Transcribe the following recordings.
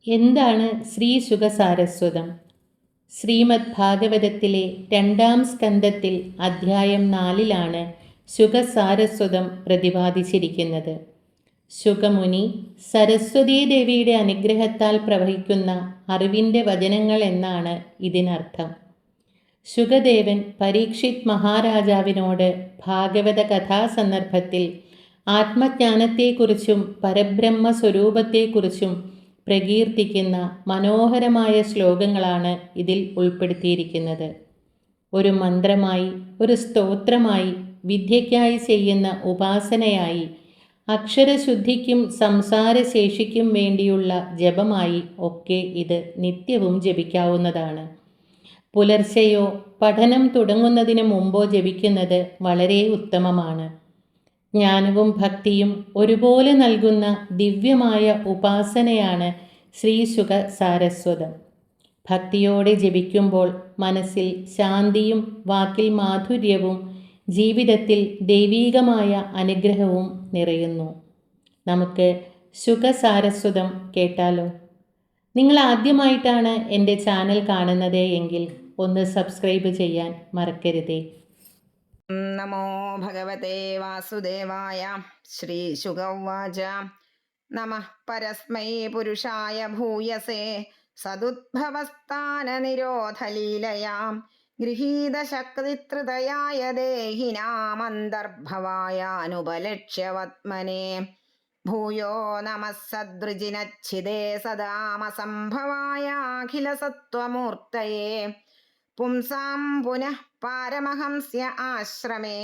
എന്താണ് ശ്രീ ശുകസാരസ്വതം? ശ്രീമദ് ഭാഗവതത്തിലെ 2-ാം സ്കന്ധത്തിൽ അധ്യായം 4-ലാണ് ശുകസാരസ്വതം പ്രതിപാദിച്ചിരിക്കുന്നത്. ശുകമുനി സരസ്വതീ ദേവിയുടെ അനുഗ്രഹത്താൽ പ്രവഹിക്കുന്ന അറിവിൻ്റെ വചനങ്ങൾ എന്നാണ് ഇതിനർത്ഥം. ശുകദേവൻ പരീക്ഷിത് മഹാരാജാവിനോട് ഭാഗവത കഥാസന്ദർഭത്തിൽ ആത്മജ്ഞാനത്തെക്കുറിച്ചും പരബ്രഹ്മ സ്വരൂപത്തെക്കുറിച്ചും പ്രകീർത്തിക്കുന്ന മനോഹരമായ ശ്ലോകങ്ങളാണ് ഇതിൽ ഉൾപ്പെടുത്തിയിരിക്കുന്നത്. ഒരു മന്ത്രമായി, ഒരു സ്തോത്രമായി, വിദ്യയ്ക്കായി ചെയ്യുന്ന ഉപാസനയായി, അക്ഷരശുദ്ധിക്കും സംസാരശേഷിക്കും വേണ്ടിയുള്ള ജപമായി ഒക്കെ ഇത് നിത്യവും ജപിക്കാവുന്നതാണ്. പുലർച്ചെയോ പഠനം തുടങ്ങുന്നതിന് മുമ്പോ ജപിക്കുന്നത് വളരെ ഉത്തമമാണ്. ജ്ഞാനവും ഭക്തിയും ഒരുപോലെ നൽകുന്ന ദിവ്യമായ ഉപാസനയാണ് ശ്രീ ശുകസാരസ്വതം. ഭക്തിയോടെ ജപിക്കുമ്പോൾ മനസ്സിൽ ശാന്തിയും വാക്കിൽ മാധുര്യവും ജീവിതത്തിൽ ദൈവീകമായ അനുഗ്രഹവും നിറയുന്നു. നമുക്ക് ശുകസാരസ്വതം കേട്ടാലോ? നിങ്ങൾ ആദ്യമായിട്ടാണ് എൻ്റെ ചാനൽ കാണുന്നത് എങ്കിൽ ഒന്ന് സബ്സ്ക്രൈബ് ചെയ്യാൻ മറക്കരുതേ. നമോ ഭഗവതേ വാസുദേവായ. ശ്രീശുക ഉവാച. നമഃ പരസ്മൈ പുരുഷായ ഭൂയസേ സദുദ്ഭവസ്ഥാനനിരോധലീലയാം ഗൃഹീതശക്തിത്രതയായ ദേഹിനാമന്തർഭവായാനുപലക്ഷ്യവത്മനെ ഭൂയോ നമഃ സദൃജിനച്ഛിദേ സദാമസംഭവായാഖിലസത്വമൂർത്തയേ പുംസാം പുനഃ പാരമഹംസ്യ ആശ്രമേ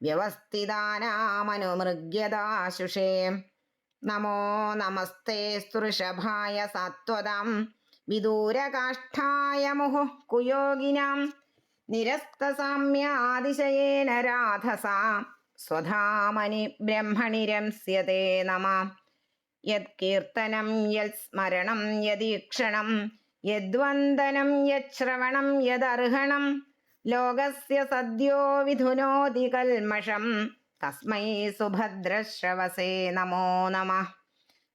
വ്യവസ്ഥിതാനാമനുമൃഗ്യദാശുഷേ. നമോ നമസ്തേ സ്തുഋഷഭായ സാത്വതാം വിദൂരകാഷ്ഠായ മുഹുഃ കുയോഗിനാം നിരസ്തസാമ്യാതിശയേന രാധസാ സ്വധാമനി ബ്രഹ്മണി രംസ്യതേ നമഃ. യത്കീർത്തനം യത്സ്മരണം യദീക്ഷണം യദ്വന്ദനം യശ്രവണം യദർഹണം ലോകസ്യ സദ്യോ വിധുനോതി കൽമഷം തസ്മൈ സുഭദ്രശ്രവസേ നമോ നമഃ.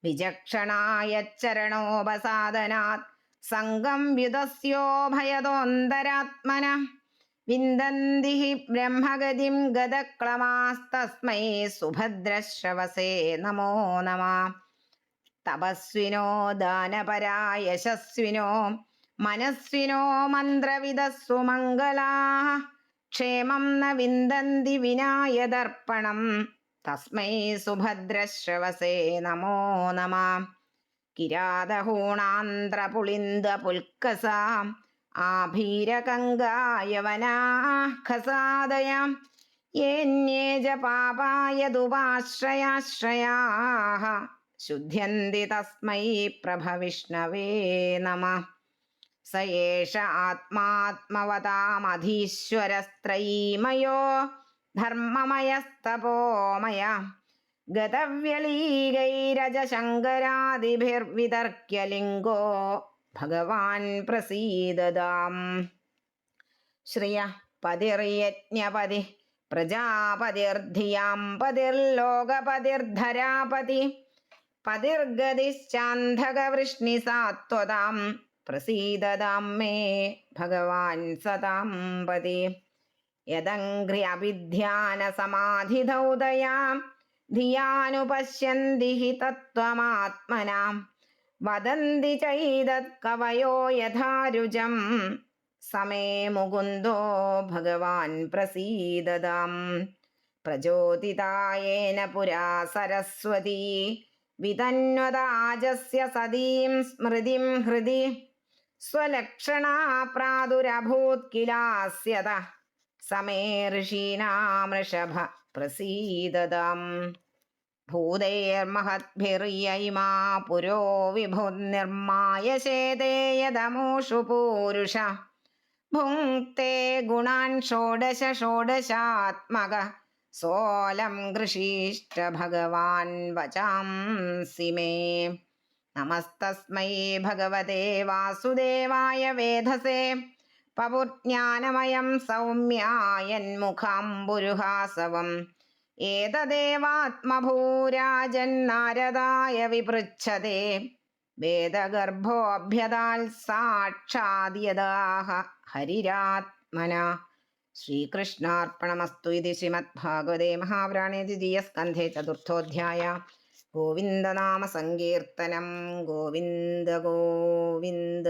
വിചക്ഷണായ ചരണോപസാദനാത് സംഗം വ്യുതസ്യോഭയതോന്തരാത്മനഃ വിന്ദന്തി ഹി ബ്രഹ്മഗതിം ഗദക്ലമാസ്തസ്മൈ സുഭദ്രശ്രവസേ നമോ നമഃ. തപസ്വിനോ ദാനപരാ യശസ്വിനോ മനസ്വിനോ മന്ത്രവിദസ്സു മംഗളാഃ ക്ഷേമം ന വിന്ദന്തി വിനായദർപ്പണം തസ്മൈ സുഭദ്രശ്രവസേ നമോ നമഃ. കിരാതഹൂണാന്ത്രപുളിന്ദപുൽക്കസാ ആഭീരകങ്കായവനാഃ യേന്യേ ച പാപായതുപാശ്രയാശ്രയാഃ ശുദ്ധ്യന്തി തസ്മൈ പ്രഭവിഷ്ണവേ നമഃ. സ ഏഷ ആത്മാത്മവതാമധീശ്വരസ്ത്രയീമയോ ധർമ്മമയസ്തപോമയ ഗതവ്യലീകൈരജശങ്കരാദിഭിർവിതർക്യ ഭഗവാൻ പ്രസീദതാം. ശ്രിയ പതിർയജ്ഞപതി പ്രജാപതിർധിയാം പതിർലോകപതിർധരാപതി പതിർഗതിശ്ചാന്ധകവൃഷ്ണിസാത്വതാം പ്രസീദതാം മേ ഭഗവാൻ സതാം പതി. യദംഘ്ര്യഭിധ്യാനസമാധിധൗതയാം ധിയാനുപശ്യന്തി ഹി തത്വമാത്മനാം വദന്തി ചൈതത്കവയോ യഥാരുജം സമേ മുകുന്ദോ ഭഗവാൻ പ്രസീദതാം. പ്രചോദിതായേന പുരാ സരസ്വതീ വിതന്വതാജസ്യ സതീം സ്മൃതിം ഹൃദി സ്വലക്ഷണാ പ്രാദുരഭൂത് കിലാസ്യത സമേ ഋഷീണാമൃഷഭ പ്രസീദതാം. ഭൂതൈർമഹദ്ഭിർയൈമാ പുരോ വിഭുർനിർമായശേതേ യദമൂഷു പൂരുഷ ഭുങ്ക്തേ ഗുണാൻ ഷോഡശ ഷോഡശാത്മക സോലം ഗൃഷീഷ്ട ഭഗവാൻ വചാംസി മേ. നമസ്തസ്മൈ ഭഗവതേ വാസുദേവായ വേധസേ പപുജ്ഞാനമയം സൗമ്യായന്മുഖാംബുരുഹാസവം ഏതദേവാത്മഭൂരാജൻ നാരദായ വിപൃച്ഛതേ വേദഗർഭോഭ്യതാൽ സാക്ഷാദ്യദാഹ ഹരിരാത്മന. ശ്രീകൃഷ്ണാർപ്പണമസ്തു. ഇതി ശ്രീമദ്ഭാഗവതേ മഹാപുരാണേ ദ്വിതീയസ്കന്ധേ ചതുർത്ഥോധ്യായ. ഗോവിന്ദനാമ സങ്കീർത്തനം. ഗോവിന്ദ ഗോവിന്ദ.